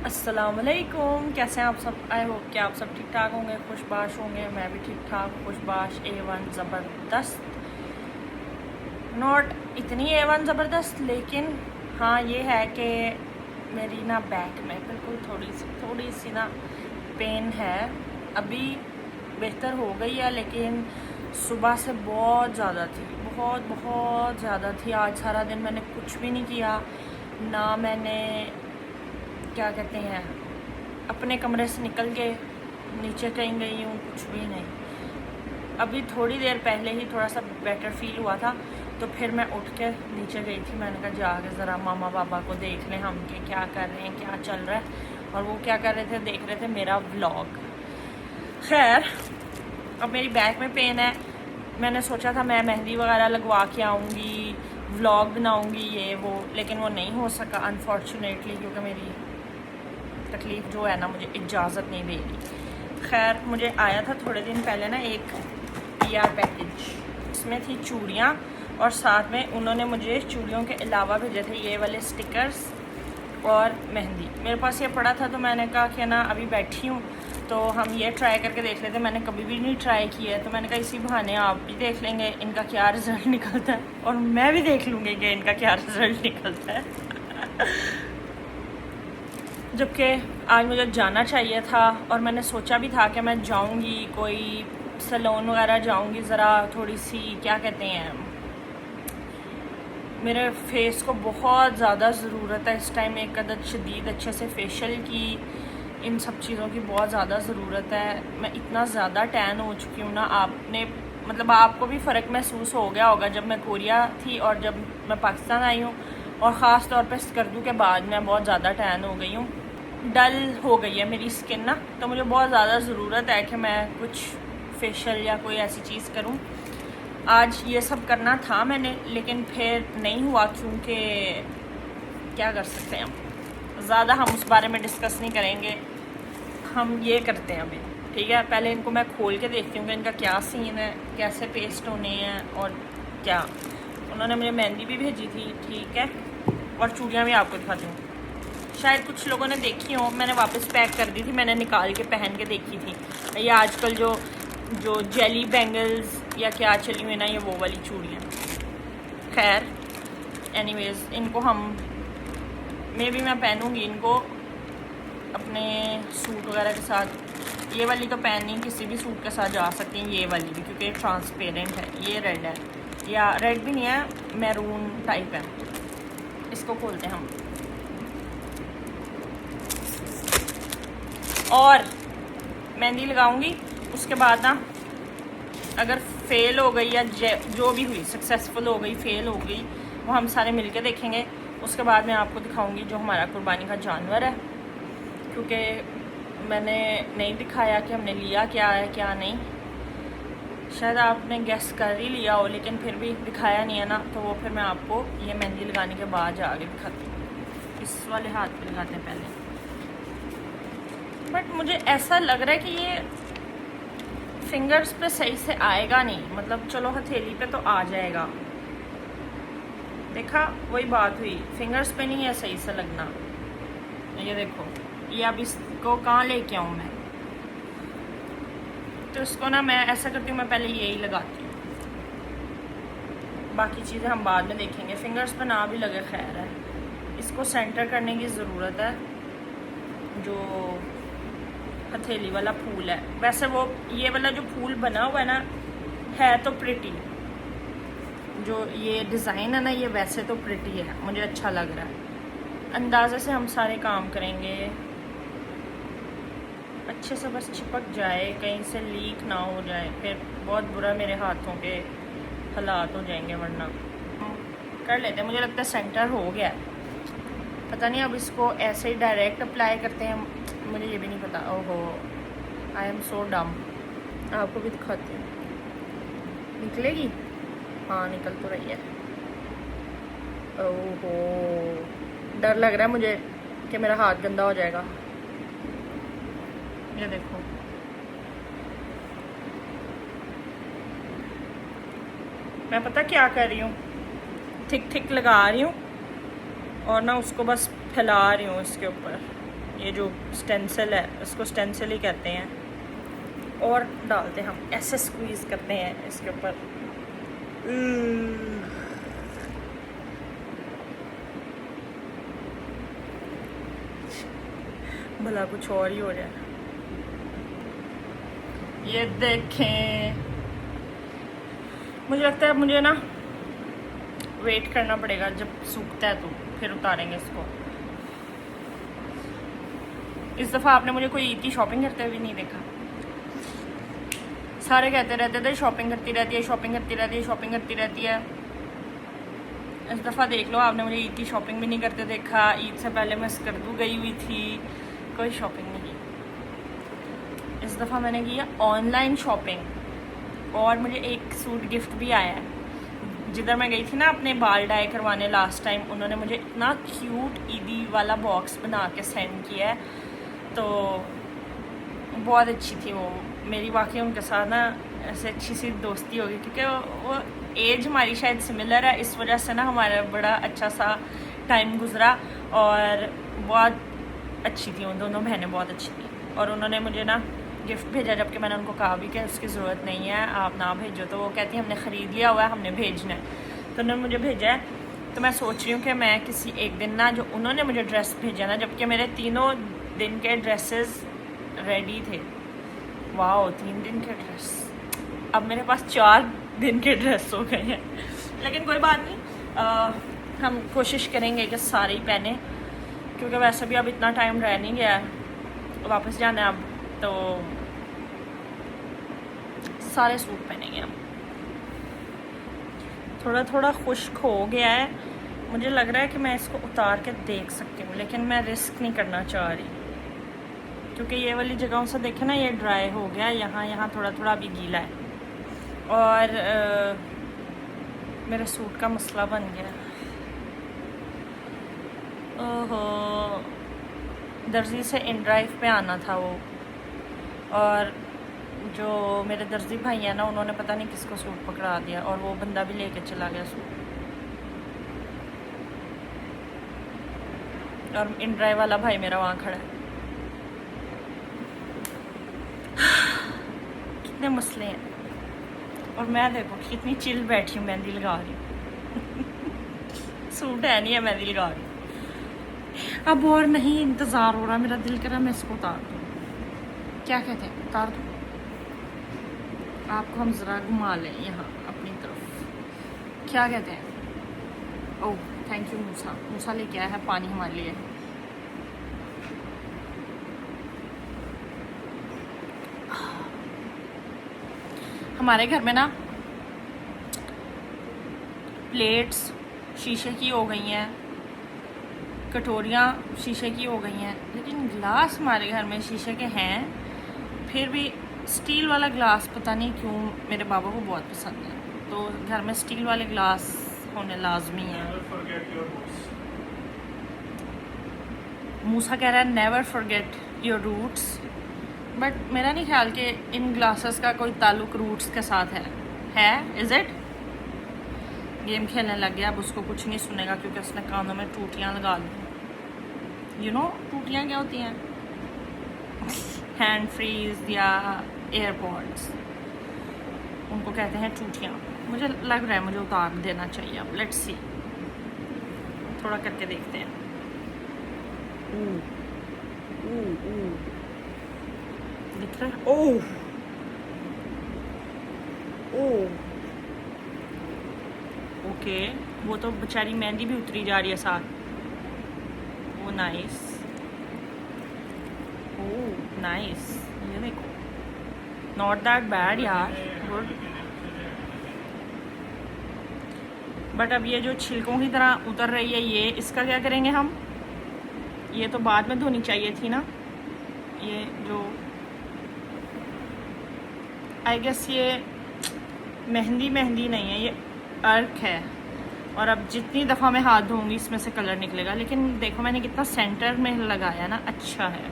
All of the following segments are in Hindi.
अस्सलामुअलैकुम, कैसे हैं आप सब। आई होप कि आप सब ठीक ठाक होंगे, खुशबाश होंगे। मैं भी ठीक ठाक, खुशबाश, A1 ज़बरदस्त। नॉट इतनी A1 ज़बरदस्त, लेकिन हाँ ये है कि मेरी ना बैक में बिल्कुल थोड़ी सी ना पेन है। अभी बेहतर हो गई है, लेकिन सुबह से बहुत ज़्यादा थी, बहुत ज़्यादा थी। आज सारा दिन मैंने कुछ भी नहीं किया, ना मैंने क्या कहते हैं अपने कमरे से निकल के नीचे कहीं गई हूँ, कुछ भी नहीं। अभी थोड़ी देर पहले ही थोड़ा सा बेटर फील हुआ था, तो फिर मैं उठ के नीचे गई थी। मैंने कहा जाके ज़रा मामा पापा को देख लें हम कि क्या कर रहे हैं, क्या चल रहा है। और वो क्या कर रहे थे, देख रहे थे मेरा व्लॉग। खैर, अब मेरी बैक में पेन है। मैंने सोचा था मैं मेहंदी वगैरह लगवा के आऊँगी, व्लॉग बनाऊँगी ये वो, लेकिन वो नहीं हो सका अनफॉर्चुनेटली, क्योंकि मेरी तकलीफ़ जो है ना मुझे इजाज़त नहीं दे रही। खैर, मुझे आया था थोड़े दिन पहले ना एक PR पैकेज, इसमें थी चूड़ियाँ, और साथ में उन्होंने मुझे चूड़ियों के अलावा भेजे थे ये वाले स्टिकर्स और मेहंदी। मेरे पास ये पड़ा था, तो मैंने कहा कि ना अभी बैठी हूँ तो हम ये ट्राई करके देख लेते। मैंने कभी भी नहीं ट्राई किया है, तो मैंने कहा इसी बहाने आप भी देख लेंगे इनका क्या रिज़ल्ट निकलता है, और मैं भी देख लूँगी कि इनका क्या रिज़ल्ट निकलता है। जबकि आज मुझे जाना चाहिए था, और मैंने सोचा भी था कि मैं जाऊंगी कोई सैलून वगैरह जाऊंगी, ज़रा थोड़ी सी क्या कहते हैं, मेरे फेस को बहुत ज़्यादा ज़रूरत है इस टाइम एक अदद शदीद अच्छे से फेशियल की, इन सब चीज़ों की बहुत ज़्यादा ज़रूरत है। मैं इतना ज़्यादा टैन हो चुकी हूँ ना, आपने मतलब आपको भी फ़र्क महसूस हो गया होगा जब मैं कोरिया थी और जब मैं पाकिस्तान आई हूँ, और ख़ास तौर पे स्कर्दू के बाद मैं बहुत ज़्यादा टैन हो गई हूँ, डल हो गई है मेरी स्किन ना। तो मुझे बहुत ज़्यादा ज़रूरत है कि मैं कुछ फेशियल या कोई ऐसी चीज़ करूं। आज ये सब करना था मैंने, लेकिन फिर नहीं हुआ, क्योंकि क्या कर सकते हैं हम, ज़्यादा हम उस बारे में डिस्कस नहीं करेंगे। हम ये करते हैं अभी, ठीक है। पहले इनको मैं खोल के देखती हूँ कि इनका क्या सीन है, कैसे पेस्ट होने हैं, और क्या। उन्होंने मुझे मेहंदी भी भेजी थी, ठीक है, और चूड़ियाँ भी आपको दिखाती हूँ। शायद कुछ लोगों ने देखी हो, मैंने वापस पैक कर दी थी, मैंने निकाल के पहन के देखी थी। ये आजकल जो जो जेली बैंगल्स या क्या चली हुई ना, ये वो वाली चूड़ियाँ। खैर एनीवेज, इनको मैं पहनूंगी इनको अपने सूट वगैरह के साथ। ये वाली तो पहननी किसी भी सूट के साथ जा सकती हैं, ये वाली भी, क्योंकि ट्रांसपेरेंट है। ये रेड है, या रेड भी नहीं है, मैरून टाइप है। इसको खोलते हैं हम, और मेहंदी लगाऊंगी। उसके बाद ना अगर फेल हो गई या जो भी हुई, सक्सेसफुल हो गई, फेल हो गई, वो हम सारे मिलके देखेंगे। उसके बाद मैं आपको दिखाऊंगी जो हमारा कुर्बानी का जानवर है, क्योंकि मैंने नहीं दिखाया कि हमने लिया क्या है क्या नहीं। शायद आपने गेस कर ही लिया हो, लेकिन फिर भी दिखाया नहीं है ना, तो वो फिर मैं आपको ये मेहंदी लगाने के बाद आगे दिखाती हूँ। इस वाले हाथ पे लगाते हैं पहले। बट मुझे ऐसा लग रहा है कि ये फिंगर्स पे सही से आएगा नहीं, मतलब चलो हथेली पे तो आ जाएगा। देखा, वही बात हुई, फिंगर्स पे नहीं है सही से लगना। ये देखो, ये अब इसको कहाँ लेके आऊँ मैं, तो इसको ना मैं ऐसा करती हूँ, मैं पहले यही लगाती हूँ, बाकी चीज़ें हम बाद में देखेंगे। फिंगर्स पे ना भी लगे, खैर है। इसको सेंटर करने की ज़रूरत है। जो हथेली वाला फूल है, वैसे वो ये वाला जो फूल बना हुआ है ना, है तो प्रिटी। जो ये डिज़ाइन है ना, ये वैसे तो प्रिटी है, मुझे अच्छा लग रहा है। अंदाज़े से हम सारे काम करेंगे, अच्छे से बस चिपक जाए, कहीं से लीक ना हो जाए, फिर बहुत बुरा मेरे हाथों के हालात हो जाएंगे, वरना कर लेते हैं। मुझे लगता है सेंटर हो गया है, पता नहीं अब इसको ऐसे ही डायरेक्ट अप्लाई करते हैं, मुझे ये भी नहीं पता। ओहो, आई एम सो डम। आपको भी दिखाती हूँ, निकलेगी, हाँ निकल तो रही है। ओहो, डर लग रहा है मुझे कि मेरा हाथ गंदा हो जाएगा। ये देखो, मैं पता क्या कर रही हूँ, थिक लगा रही हूँ, और ना उसको बस फैला रही हूँ इसके ऊपर। ये जो स्टेंसिल है उसको स्टेंसिल ही कहते हैं, और डालते हैं हम, ऐसे स्क्वीज़ करते हैं इसके ऊपर। भला कुछ और ही हो जाए। ये देखें, मुझे लगता है मुझे ना वेट करना पड़ेगा, जब सूखता है तो फिर उतारेंगे इसको। इस दफ़ा आपने मुझे कोई ईद की शॉपिंग करते हुए नहीं देखा। सारे कहते रहते थे शॉपिंग करती रहती है, शॉपिंग करती रहती है, शॉपिंग करती रहती है। इस दफ़ा देख लो, आपने मुझे ईद की शॉपिंग भी नहीं करते देखा। ईद से पहले मैं स्कर्दू गई हुई थी, कोई शॉपिंग नहीं की। इस दफ़ा मैंने की है ऑनलाइन शॉपिंग, और मुझे एक सूट गिफ्ट भी आया है। जिधर मैं गई थी ना अपने बाल डाई करवाने लास्ट टाइम, उन्होंने मुझे इतना क्यूट ईदी वाला बॉक्स बना के सेंड किया है, तो बहुत अच्छी थी वो। मेरी वाकई उनके साथ ना ऐसे अच्छी सी दोस्ती होगी, क्योंकि वो एज हमारी शायद सिमिलर है, इस वजह से ना हमारा बड़ा अच्छा सा टाइम गुजरा, और बहुत अच्छी थी। उन दोनों बहनें बहुत अच्छी थी, और उन्होंने मुझे ना गिफ्ट भेजा, जबकि मैंने उनको कहा भी कि उसकी ज़रूरत नहीं है, आप ना भेजो। तो वो कहती हमने ख़रीद लिया हुआ है, हमने भेजना है। तो उन्होंने मुझे भेजा है, तो मैं सोच रही हूँ कि मैं किसी एक दिन ना, जो उन्होंने मुझे ड्रेस भेजा ना, जबकि मेरे 3 दिन के ड्रेसेस रेडी थे। वाह, 3 दिन के ड्रेस, अब मेरे पास 4 दिन के ड्रेस हो गए हैं। लेकिन कोई बात नहीं, हम कोशिश करेंगे कि सारे ही पहने, क्योंकि वैसे भी अब इतना टाइम रह नहीं गया है, वापस जाना है अब, तो सारे सूट पहनेंगे हम। थोड़ा थोड़ा खुश्क हो गया है, मुझे लग रहा है कि मैं इसको उतार के देख सकती हूँ, लेकिन मैं रिस्क नहीं करना चाह रही, क्योंकि ये वाली जगहों से देखे ना, ये ड्राई हो गया, यहाँ थोड़ा थोड़ा अभी गीला है, और मेरे सूट का मसला बन गया। ओहो, दर्जी से इन ड्राइव पे आना था वो, और जो मेरे दर्जी भाई हैं ना, उन्होंने पता नहीं किसको सूट पकड़ा दिया, और वो बंदा भी लेके चला गया सूट, और इन ड्राइव वाला भाई मेरा वहाँ खड़ा है। कितने मसले हैं, और मैं देखो कितनी चिल बैठी हूँ, मेहंदी लगा रही हूँ। सूट है नहीं है, मेहंदी लगा रही हूँ। अब और नहीं इंतज़ार हो रहा, मेरा दिल कर रहा मैं इसको उतार दूँ। क्या कहते हैं, उतार दूँ? आपको हम ज़रा घुमा लें यहाँ अपनी तरफ, क्या कहते हैं? ओह थैंक यू मूसा। मूसा लेके आया है पानी हमारे लिए। हमारे घर में ना प्लेट्स शीशे की हो गई हैं, कटोरियाँ शीशे की हो गई हैं, लेकिन ग्लास हमारे घर में शीशे के हैं। फिर भी स्टील वाला ग्लास पता नहीं क्यों मेरे बाबा को बहुत पसंद है, तो घर में स्टील वाले ग्लास होने लाजमी है। मूसा कह रहा है never forget your roots, but मेरा नहीं ख्याल कि इन ग्लासेस का कोई ताल्लुक रूट्स के साथ है इज़ इट? गेम खेलने लग गया, अब उसको कुछ नहीं सुनेगा, क्योंकि उसने कानों में टूटियाँ लगा ली। यू नो टूटियाँ क्या होती हैं? हैंड फ्रीज या एयरपॉड्स, उनको कहते हैं टूटियाँ। मुझे लग रहा है मुझे उतार देना चाहिए अब, लेट्स सी, थोड़ा करके देखते हैं। दिख रहा है? ओह ओके, वो तो बेचारी मेहंदी भी उतरी जा रही है साथ। वो नाइस, ओह नाइस, ये देखो, नॉट दैट बैड यार, गुड। बट अब ये जो छिलकों की तरह उतर रही है, ये इसका क्या करेंगे हम? ये तो बाद में धोनी चाहिए थी ना, ये जो आई गेस ये मेहंदी नहीं है, ये अर्क है, और अब जितनी दफ़ा मैं हाथ धोऊंगी इसमें से कलर निकलेगा। लेकिन देखो मैंने कितना सेंटर में लगाया ना, अच्छा है,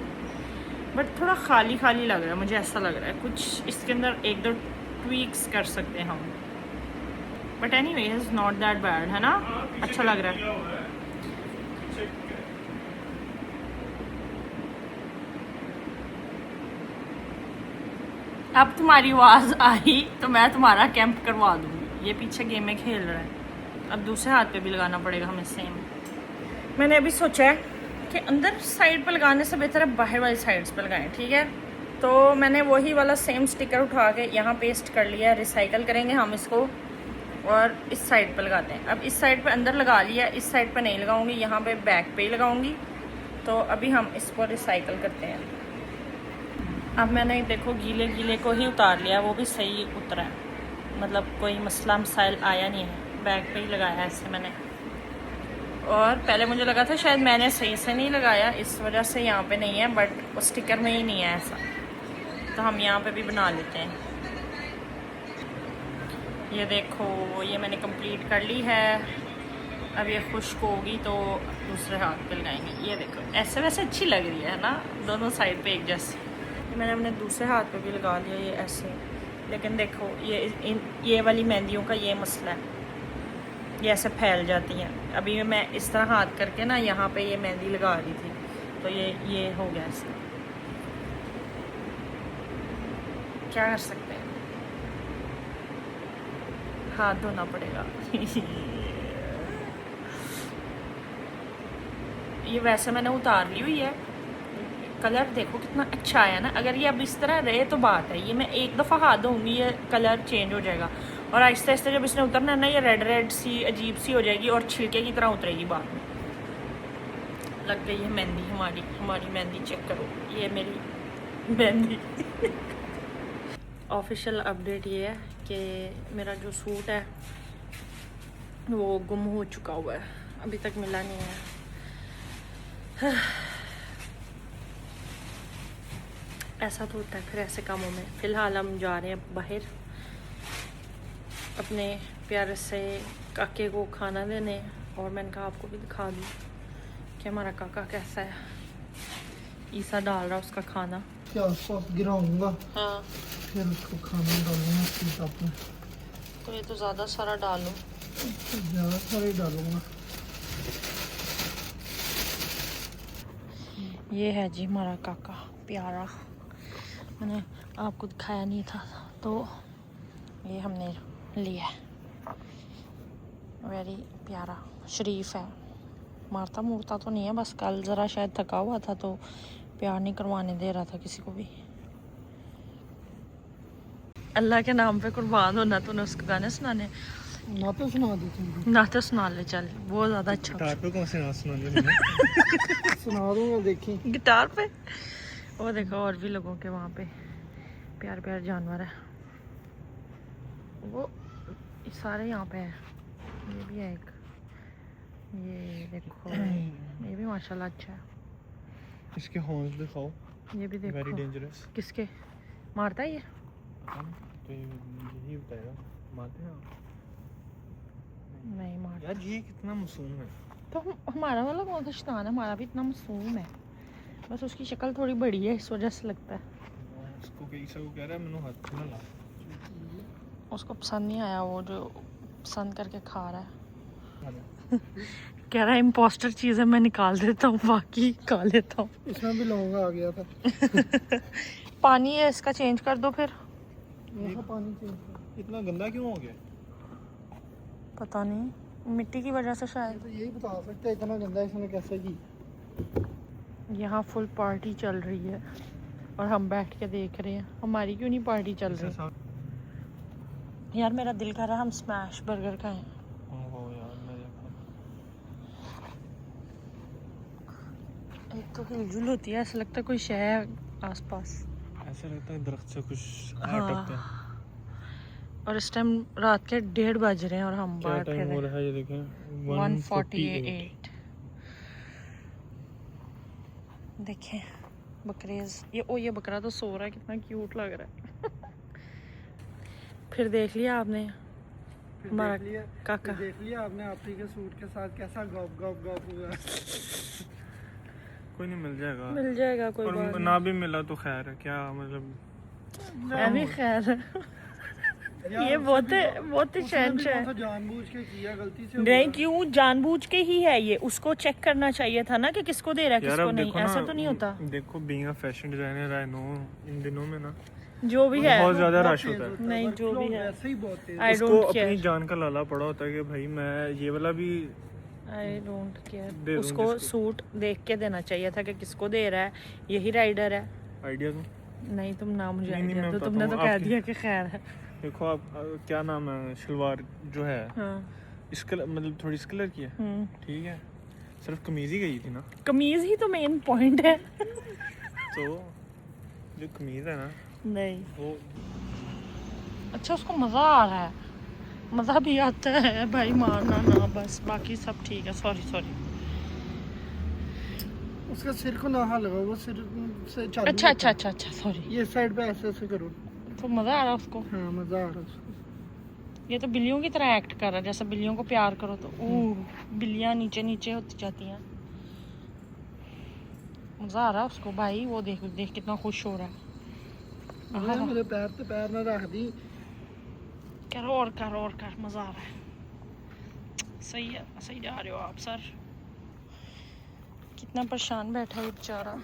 बट थोड़ा खाली खाली लग रहा है, मुझे ऐसा लग रहा है कुछ इसके अंदर 1-2 ट्वीक्स कर सकते हैं हम, but any is not that bad, है ना? अच्छा लग रहा है। अब तुम्हारी आवाज़ आई तो मैं तुम्हारा कैंप करवा दूँगी। ये पीछे गेम में खेल रहा है। अब दूसरे हाथ पे भी लगाना पड़ेगा हमें सेम। मैंने अभी सोचा है कि अंदर साइड पे लगाने से बेहतर है बाहर वाली साइड्स पे लगाएं, ठीक है। तो मैंने वही वाला सेम स्टिकर उठा के यहाँ पेस्ट कर लिया। रिसाइकल करेंगे हम इसको और इस साइड पे लगाते हैं। अब इस साइड पे अंदर लगा लिया, इस साइड पे नहीं लगाऊंगी, यहाँ पे बैक पे ही लगाऊंगी। तो अभी हम इसको रिसाइकल करते हैं। अब मैंने देखो गीले गीले को ही उतार लिया, वो भी सही उतरा है, मतलब कोई मसला मसाइल आया नहीं है। बैक पे ही लगाया ऐसे मैंने। और पहले मुझे लगा था शायद मैंने सही से नहीं लगाया, इस वजह से यहाँ पे नहीं है, बट वो स्टिकर में ही नहीं है ऐसा। तो हम यहाँ पे भी बना लेते हैं। ये देखो ये मैंने कंप्लीट कर ली है। अब ये खुश्क होगी तो दूसरे हाथ पे लगाएंगे। ये देखो ऐसे वैसे अच्छी लग रही है ना, दोनों साइड पे एक जैसे। मैंने अपने दूसरे हाथ पे भी लगा लिया ये ऐसे। लेकिन देखो ये वाली मेहंदियों का ये मसला है, ये ऐसे फैल जाती हैं। अभी मैं इस तरह हाथ करके ना यहाँ पे ये मेहंदी लगा रही थी तो ये हो गया ऐसा। क्या कर सकते हैं, हाथ धोना पड़ेगा। ये वैसे मैंने उतार ली हुई है। कलर देखो कितना अच्छा आया ना। अगर ये अब इस तरह रहे तो बात है, ये मैं एक दफ़ा हाथ धोऊंगी ये कलर चेंज हो जाएगा। और आहिस्ते आहिस्ते जब इसने उतरना है ना, ये रेड रेड सी अजीब सी हो जाएगी और छिलके की तरह उतरेगी बाद में। लग गई है मेहंदी हमारी मेहंदी चेक करो, ये मेरी मेहंदी। ऑफिशियल अपडेट ये है कि मेरा जो सूट है वो गुम हो चुका हुआ है, अभी तक मिला नहीं है। ऐसा तो होता है फिर ऐसे कामों में। फ़िलहाल हम जा रहे हैं बाहर अपने प्यारे से काके को खाना देने। और मैंने कहा आपको भी दिखा दूँ कि हमारा काका कैसा है। ईसा डाल रहा उसका खाना। क्या सॉस गिराऊंगा, हाँ फिर उसको खाना डालूंगा इसके टॉप में। तो ये तो ज़्यादा सारा डालूँ, ज़्यादा सारे डालूंगा। ये है जी हमारा काका प्यारा। मैंने आपको दिखाया नहीं था तो ये हमने लिया है। वेरी प्यारा शरीफ है, मारता मुड़ता तो नहीं है, बस कल ज़रा शायद थका हुआ था तो प्यार नहीं करवाने दे रहा था किसी को भी। अल्लाह के नाम पे कुर्बान होना। तूने उसको गाने सुनाने? नाते सुना देती नाते सुना ले चल, वो ज़्यादा अच्छा। गिटार पे कौन से नाच सुनाने? सुना दूंगा, देखी गिटार पे। वो देखो और भी लोगों के वहाँ पे प्यार प्यार जानवर है। वो सारे यहाँ पे है। ये भी है एक, ये देखो ये भी माशाल्लाह अच्छा है। इसके हॉर्न्स दिखाओ। ये भी देखो वेरी डेंजरस। किसके मारता है ये? तो यही बताएगा मारते हैं आप? नहीं मारता यार ये कितना मासूम है। तो हमारा वाला कौन सा शैतान है, हमारा भी इतना मासूम है, बस उसकी शक्ल थोड़ी बड़ी है इस वजह से लगता है। उसको कैसा वो कह रहा है मैंने हाथ ना ला। उसको पसंद नहीं आया वो जो पसंद करके खा रहा है। कह रहा है इम्पोस्टर चीज़ है, मैं निकाल देता हूँ बाकी खा लेता हूँ। इसमें भी लौंगा आ गया था। पानी है इसका चेंज कर दो फिर। यहाँ पानी चाहिए। इतना गंदा क्यों हो गया? पता नहीं, मिट्टी की वजह से शायद। तो यही बता सकते हैं इतना गंदा इसने कैसे की। यहाँ फुल पार्टी चल रही है और हम बैठ के देख रहे हैं। हमारी क्यों नहीं पार्टी चल रही? यार मेरा दिल कर रहा है हम स्मैश बर्गर खाएं। एक तो हिलजुल होती है, ऐसा लगता है कोई शय है आसपास। ऐसा लगता है दरख्त से कुछ हाँ। अटकता है। और इस टाइम रात के 1:30 बज रहे हैं और हम क्या बाहर टाइम हो रहा है ये देखें? 1:48। देखें बकरेज। ये बकरा तो सो रहा है, कितना क्यूट लग रहा है। फिर देख लिया आपने हमारा काका? देख लिया आपने आपी के सूट के साथ कैसा गॉप गॉप गॉप हुआ। कोई नहीं, मिल जाएगा कोई और बात ना भी मिला तो खैर है, क्या मतलब मैं भी खैर ये बहुत ही शहनशाह है। जानबूझ के किया, गलती से नहीं क्यों जानबूझ के ही है ये, उसको चेक करना चाहिए था ना कि किसको दे रहा है यार किसको अब नहीं। देखो ऐसा ना, तो नहीं होता। देखो being a fashion designer I know इन दिनों में ना जो भी है बहुत ज्यादा रश होता है। नहीं, जो भी है। वैसे ही बहुत तेज आई उसको डोंट अपनी केयर, जान का लाला पड़ा होता है कि भाई मैं ये वाला भी आई डोंट दे केयर। दूंगी उसको इसको। सूट देख के देना चाहिए था कि किसको दे रहा है, यही राइडर है। आइडिया दूं? नहीं तुम ना मुझे नहीं, नहीं, आइडिया मैं दो, बताता तुमने तो हूँ कह आपकी- दिया कि खैर है। देखो आप क्या नाम है, शलवार जो है हाँ। इस कलर मतलब थोड़ी इस कलर की है, ठीक है, सिर्फ कमीज ही गई थी ना, कमीज ही तो मेन पॉइंट है। तो जो कमीज है ना नहीं, वो अच्छा उसको मज़ा आ रहा है, मज़ा भी आता है भाई, मारना ना बस, बाकी सब ठीक है। Sorry sorry. उसका सिर को ना हाथ लगाओ, वो सिर से चालू अच्छा होता अच्छा है। अच्छा अच्छा, सॉरी। ये साइड पे ऐसे ऐसे करो। तो मज़ा आ रहा है उसको। हाँ मजा आ रहा है उसको। ये तो बिल्लियों की तरह एक्ट कर रहा है, जैसे बिल्लियों को प्यार करो तो बिल्लियाँ नीचे नीचे होती जाती हैं। मज़ा आ रहा है उसको भाई, वो देख देख कितना खुश हो रहा है। अरे मेरे पैर पे पैर ना रख दी। करो और कर और कर, मज़ा आ रहा है। सही है, सही जा रहे हो आप सर। कितना परेशान बैठा है ये बेचारा।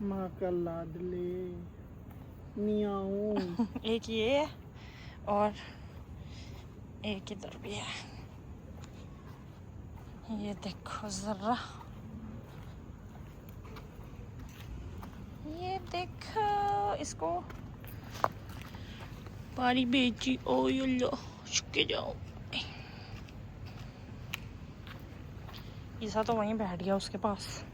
माँ का लाडले मियाऊ। एक ये है और एक इधर भी है। ये देखो जरा, ये देखो इसको। पारी बेची, ओ यल्लो छुके जाओ। ईसा तो वहीं बैठ गया उसके पास।